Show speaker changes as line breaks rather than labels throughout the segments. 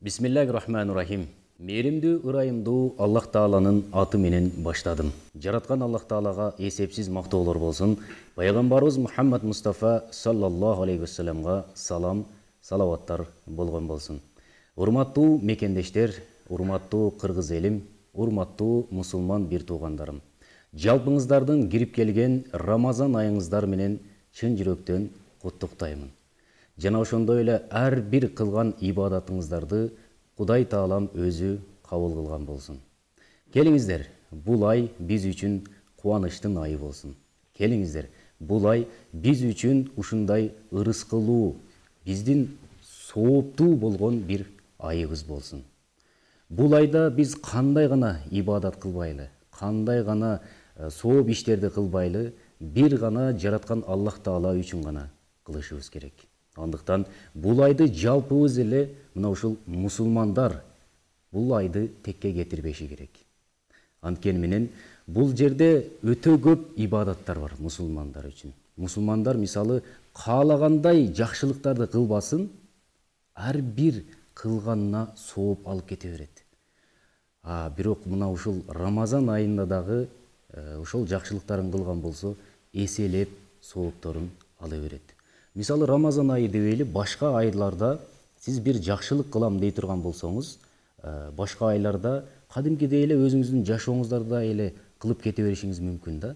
Бисмиллахир-рахманир-рахим. Мейримдүү, ырайымдуу Аллах Тааланын аты менен баштадым. Жараткан Аллах Таалага эсепсиз мактоолор болсун. Пайгамбарыбыз Мухаммад Мустафа саллаллаху алейхи вассаламга салам, салаваттар болгон болсун. Урматтуу мекендештер, урматтуу кыргыз элим, урматтуу мусулман бир туугандарым. Жалпыңыздардын кирип келген Рамазан айыңыздар менен чын жүрөктөн куттуктаймын. Жана ошондой эле ар бир кылган ибадатыңыздарды Кудай Таалам өзү кабыл кылган болсун. Келиңиздер, бул ай биз үчүн кубанычтын айы болсун. Келиңиздер, бул ай биз үчүн ушундай ырыскылуу, биздин сооптуу болгон бир айыбыз болсун. Бул айда биз кандай гана ибадат кылбайлы, кандай гана сооп иштерди кылбайлы, бир гана жараткан Аллах Таала үчүн гана кылышыбыз керек. Андыктан бул айды жалпыбыз эле мына ушул мусулмандар бул айды текке кетирбеши керек. Анткени менен бул жерде өтө көп ибадаттар бар мусулмандар үчүн. Мусулмандар мисалы каалагандай жакшылыктарды кылбасын, ар бир кылганына сооп алып кете берет. Бирок мына ушул Рамазан айында дагы ошол жакшылыктарын кылган болсо, эселеп соопторун ала берет. Мисалы Рамазан айы дебейли, башка айларда сиз бир жакшылык кылам дей турган болсоңуз, башка айларда кадимкидей эле өзүңүздүн жашооңуздарда эле кылып кете беришиңиз мүмкүн да.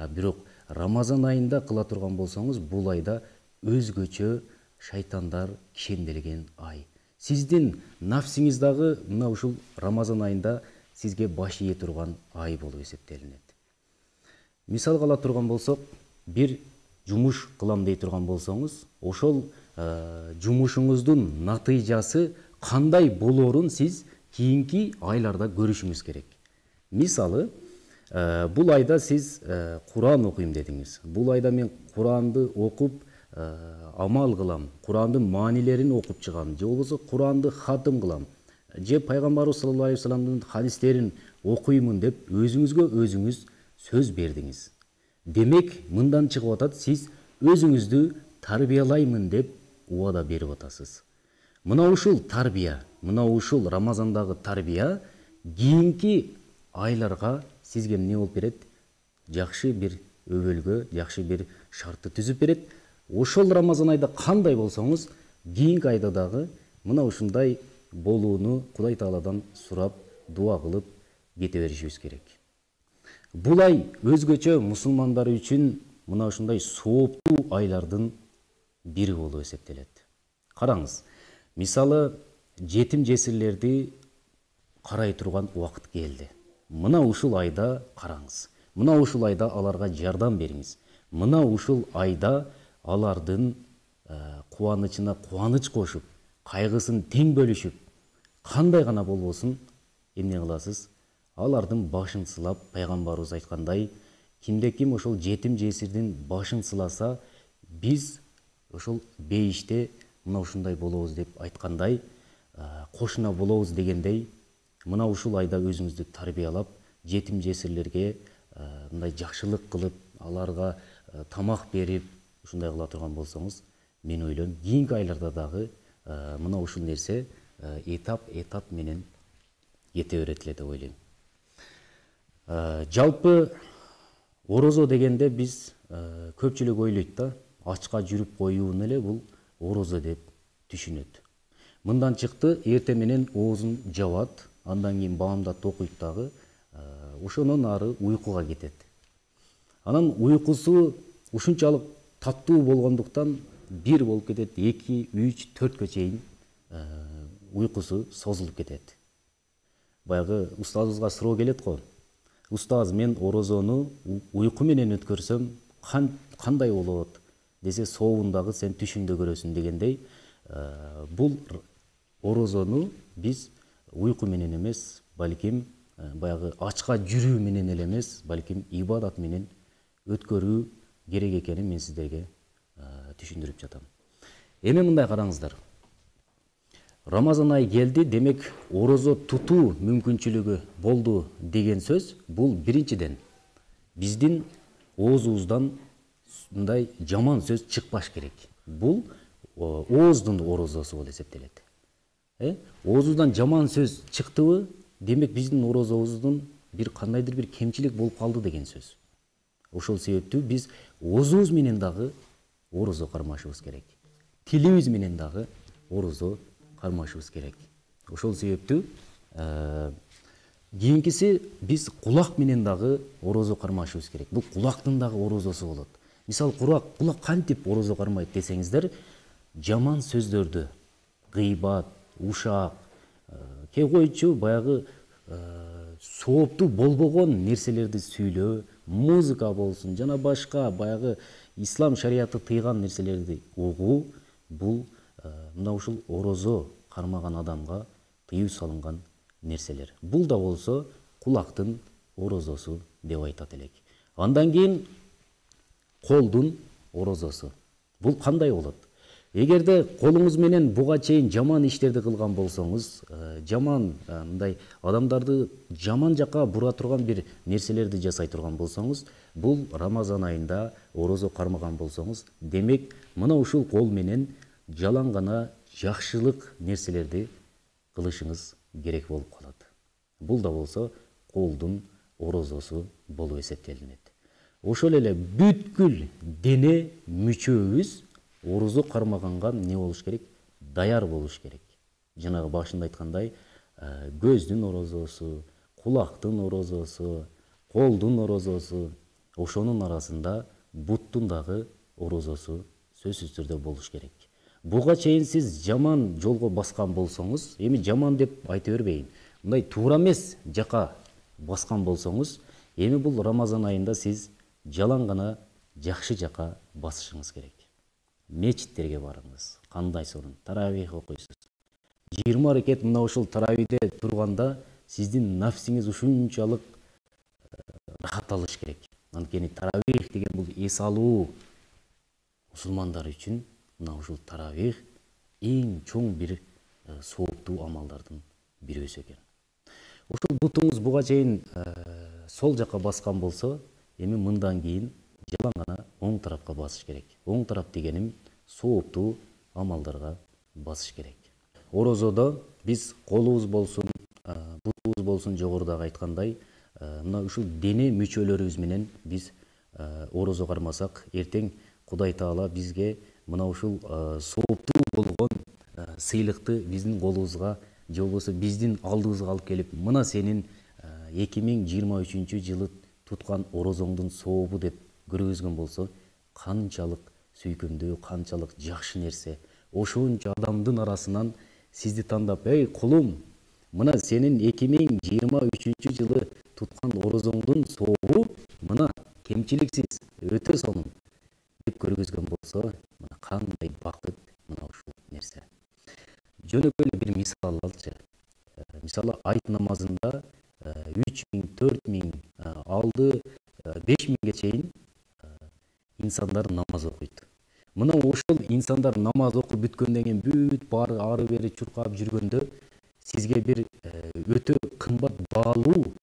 Бирок Рамазан айында кыла турган болсоңуз, бул айда өзгөчө шайтандар кишенделген ай. Сиздин нафсиңиз дагы мына ушул Рамазан айында сизге баш ие турган ай болуп эсептелинет. Мисал ала турган болсок, бир жумуш кылам дей турган болсоңуз, ошол жумушуңуздун натыйжасы кандай болорун сиз кийинки айларда көрүшүңүз керек. Мисалы, бул айда сиз Куран окуйм дедиңиз. Бул айда мен Куранды окуп амал кылам, Курандын маанилерин окуп чыгам, же болбосо Куранды хатым кылам, же пайгамбарыбыз саллаллаху алейхи вассаламдын хадистерин окуймун деп өзүңүзгө өзүңүз сөз бердиңиз. Демек, мындан чыгып атат, сиз өзүңүздү тарбиялаймын деп убада берип атасыз. Мына ушул тарбия, мына ушул Рамазандагы тарбия кийинки айларга сизге эмне болуп берет? Жакшы бир өбөлгө, жакшы бир шартты түзүп берет. Ошол Рамазан айда кандай болсоңуз, кийинки айда дагы мына ушундай болууну Кудай Тааладан сурап, дуа кылып кете беришибиз керек. Бул ай өзгөчө мусулмандар үчүн мына ушундай сооптуу айлардын бири болуп эсептелет. Караңыз, мисалы жетим жесирлерди карай турган убакыт келди. Мына ушул айда караңыз. Мына ушул айда аларга жардам бериңиз. Мына ушул айда алардын кубанычына кубаныч кошуп, кайгысын тең бөлүшүп, кандай гана болбосун, эмне кыласыз? Алардын башын сылап, пайгамбарыбыз айткандай, кимде ким ошол жетим жесирдин башын сыласа, биз ошол бейиште мына ушундай болобуз деп айткандай, кошуна болобуз дегендей, мына ушул айда өзүңүздү тарбиялап, жетим жесирлерге мындай жакшылык кылып, аларга тамак берип, ушундай кыла турган болсоңуз, мен ойлойм, кийинки айларда дагы мына ушул нерсе этап менен кете берет эле деп ойлойм. Жалпы орозо дегенде биз көпчүлүк ойлойт да, ачка жүрүп коюун эле бул орозо деп түшүнөт. Мындан чыкты, эрте менен оозун жабат, андан кийин баамдат окуйт дагы, ошонун ары уйкуга кетет. Анан уйкусу ушунчалык таттуу болгондуктан бир болуп кетет, 2, 3, 4кө чейин уйкусу созулуп кетет. Баягы устазыбызга суроо келет го. Устаз, мен орозону уйку менен өткөрсөм кандай болот? Десе, соовундагы сен түшүңдө көрөсүн дегендей, бул орозону биз уйку менен эмес, балким баягы ачка жүрүү менен эле эмес, балким ибадат менен өткөрүү керек экенин мен сиздерге түшүндүрүп жатам. Эми мындай караңыздар. Рамазан ай келди, демек орозо тутуу мүмкүнчүлүгү болду деген сөз, бул биринчиден биздин оозубуздан мындай жаман сөз чыкпаш керек. Бул ооздун орозосу болуп эсептелет. Оозубуздан жаман сөз чыктыбы, демек биздин орозобуздун бир кандайдыр бир кемчилик болуп калды деген сөз. Ошол себептүү биз оозубуз менен дагы орозо кармашыбыз керек. Тилибиз менен дагы орозо кармашыбыз керек. Ошол себептүү кийинкиси биз кулак менен дагы орозо кармашыбыз керек. Бул кулактын дагы орозосу болот. Мисалы кулак кантип орозо кармайт десеңиздер, жаман сөздөрдү, гыйбат, ушак, кээ койчу баягы сооптуу болбогон нерселерди сүйлөө, музыка болсун жана башка баягы ислам шариаты тыйган нерселерди угуу, бул мына ушул орозо кармаган адамга тыюу салынган нерселер. Бул да болсо кулактын орозосу деп айтат элек. Андан кийин колдун орозосу. Бул кандай болот? Эгерде колуңуз менен буга чейин жаман иштерди кылган болсоңуз, жаман мындай адамдарды жаман жакка бура турган бир нерселерди жасай турган болсоңуз, бул Рамазан айында орозо кармаган болсоңуз, демек мына ушул кол менен жалаң гана жакшылык нерселерди кылышыңыз керек болуп калат. Бул да болсо колдун орозосу болуп эсептелинет. Ошол эле бүткүл дене мүчөбүз орозо кармаганга не болуш керек? Даяр болуш керек. Жанагы башында айткандай, көздүн орозосу, кулактын орозосу, колдун орозосу, ошонун арасында буттун дагы орозосу сөзсүз түрдө болуш керек. Буга чейин сиз жаман жолго баскан болсоңуз, эми жаман деп айта бербейин, мындай туура эмес жака баскан болсоңуз, эми бул Рамазан айында сиз жалаң гана жакшы жака басышыңыз керек. Мечиттерге барыңыз, кандай сонун таравих окуйсуз. 20 рекет мына ушул таравиде турганда сиздин нафсиңиз ушунчалык рахат алыш керек. Анткени таравих деген бул эс алуу. Мусулмандар үчүн мына ушул таравих эң чоң бир сооптуу амалдардын бирөөсү экен. Ушул бутуңуз буга чейин сол жака баскан болсо, эми мындан кийин жалаң гана оң тарапка басыш керек. Оң тарап дегеним сооптуу амалдарга басыш керек. Орозодо биз колубуз болсун, бутубуз болсун, жогорудагы айткандай, мына ушул дене мүчөлөрүбүз менен биз орозо кармасак, эртең Кудай Таала бизге мына ушул сооптуу болгон сыйлыкты биздин колубузга же болбосо биздин алдыбызга алып келип, мына сенин 2023 жылы туткан орозоңдун сообу деп көргөзгөн болсо, канчалык сүйкүмдүү, канчалык жакшы нерсе. Ошончо адамдын арасынан сизди тандап, "Эй, кулум, мына сенин 2023 жылы туткан орозоңдун сообу мына кемчиликсиз, өтө сонун" деп көргөзгөн болсо, мына кандай бакыт мына ушул нерсе. Жөнөкөй эле бир мисал алчы. Мисалы айт намазында 3000, 4000, алды 5000ге чейин инсандар намаз окуйт. Мына ошол инсандар намаз окуп бүткөндөн кийин бүт баары ары бери чуркап жүргөндө сизге бир өтө кымбат баалуу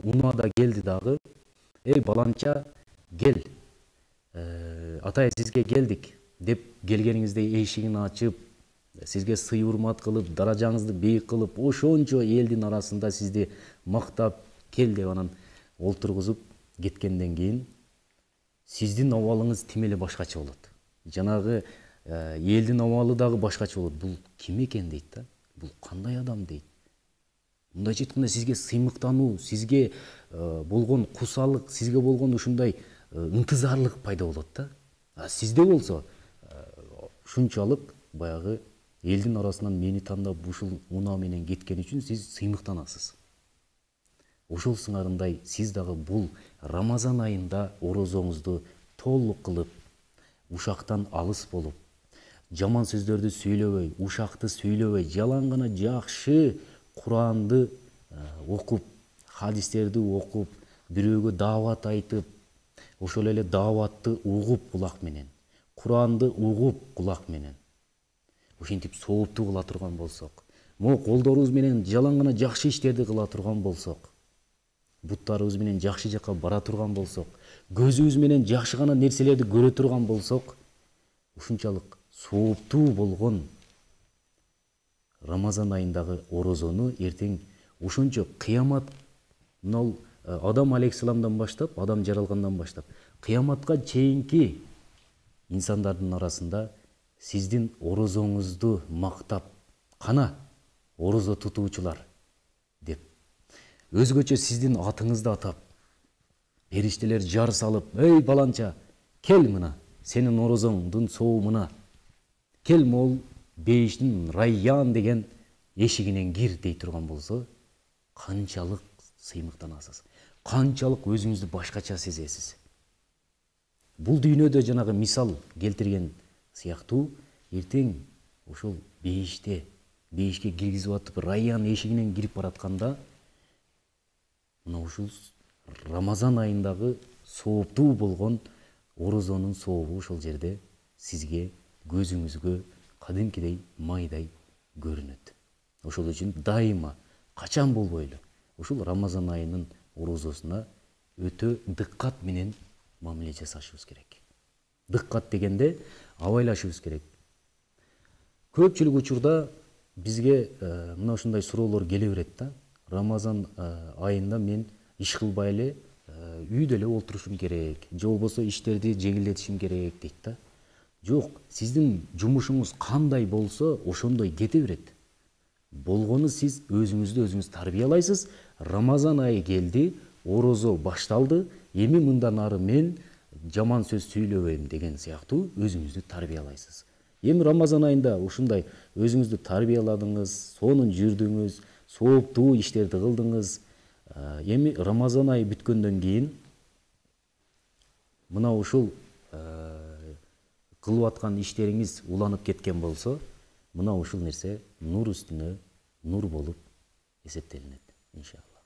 унаада келди дагы. "Эй баланча, кел. Атай сизге келдик" деп келгениңизде эшигин ачып, сизге сый урмат кылып, даражаңызды бийик кылып, ошончо элдин арасында сизди мактап, "Кел" деп анан олтургузуп кеткенден кийин сиздин абалыңыз тим эле башкача болот. Жанагы элдин абалы дагы башкача болот. Бул ким экен дейт да? Бул кандай адам дейт? Мындайча айтканда сизге сыймыктануу, сизге болгон кусалык, сизге болгон ушундай ынтызарлык пайда болот да. Сизде болсо ушунчалык баягы элдин арасынан мени тандап ушул унаа менен кеткен үчүн сиз сыймыктанасыз. Ошол сыңарындай сиз дагы бул Рамазан айында орозоңузду толук кылып, ушактан алыс болуп, жаман сөздөрдү сүйлөбөй, ушакты сүйлөбөй, жалаң гана жакшы Куранды окуп, хадистерди окуп, бирөөгө даават айтып, ошол эле дааватты угуп кулак менен, Куранды угуп кулак менен, ошентип сооптуу кыла турган болсок, могу колдорубуз менен жалаң гана жакшы иштерди кыла турган болсок, буттарыбыз менен жакшы жака бара турган болсок, көзүбүз менен жакшы гана нерселерди көрө турган болсок, ушунчалык сооптуу болгон Рамазан айындагы орозону эртең ошончо кыямат, мынау Адам алейхисаламдан баштап, адам жаралгандан баштап, кыяматка чейинки инсандардын арасында сиздин орозоңузду мактап, кана орозо тутуучулар деп, өзгөчө сиздин атыңызды атап, периштелер жар салып, эй баланча, кел мына, сенин орозоңдун соомуна, кел мол бейиштин Райян деген эшигинен кир дей турган болсо, канчалык сыймыктанасыз, канчалык өзүңүздү башкача сезесиз. Бул дүйнөдө жанагы мисал келтирген сыяктуу, эртең ошол бейишке киргизип атып, Райян эшигинен кирип баратканда, мына ушул Рамазан айындагы сооптуу болгон орозонун сообу ошол жерде сизге, көзүңүзгө кадимкидей майдай көрүнөт. Ошол үчүн дайыма, качан болбойлу ушул Рамазан айынын орозосуна өтө дыккат менен мамиле жасашыбыз керек. Дыккат дегенде абайлашыбыз керек. Көпчүлүк учурда бизге мына ушундай суроолор келе берет да. Рамазан айында мен иш кылбай эле үйдө эле отурушум керек, же болбосо иштерди жеңилдетишим керек дейт да. Жок, сиздин жумушуңуз кандай болсо, ошондой кете берет. Болгону сиз өзүңүздү өзүңүз тарбиялайсыз. Рамазан айы келди, орозо башталды, эми мындан ары мен жаман сөз сүйлөбөйм деген сыяктуу өзүңүздү тарбиялайсыз. Эми Рамазан айында ушундай өзүңүздү тарбияладыңыз, сонун жүрдүңүз, сооптуу иштерди кылдыңыз. Эми Рамазан айы бүткөндөн кийин мына ушул кылып аткан иштериңиз уланып кеткен болсо, мына ушул нерсе нур үстүнө нур болуп эсептелинет, иншалла.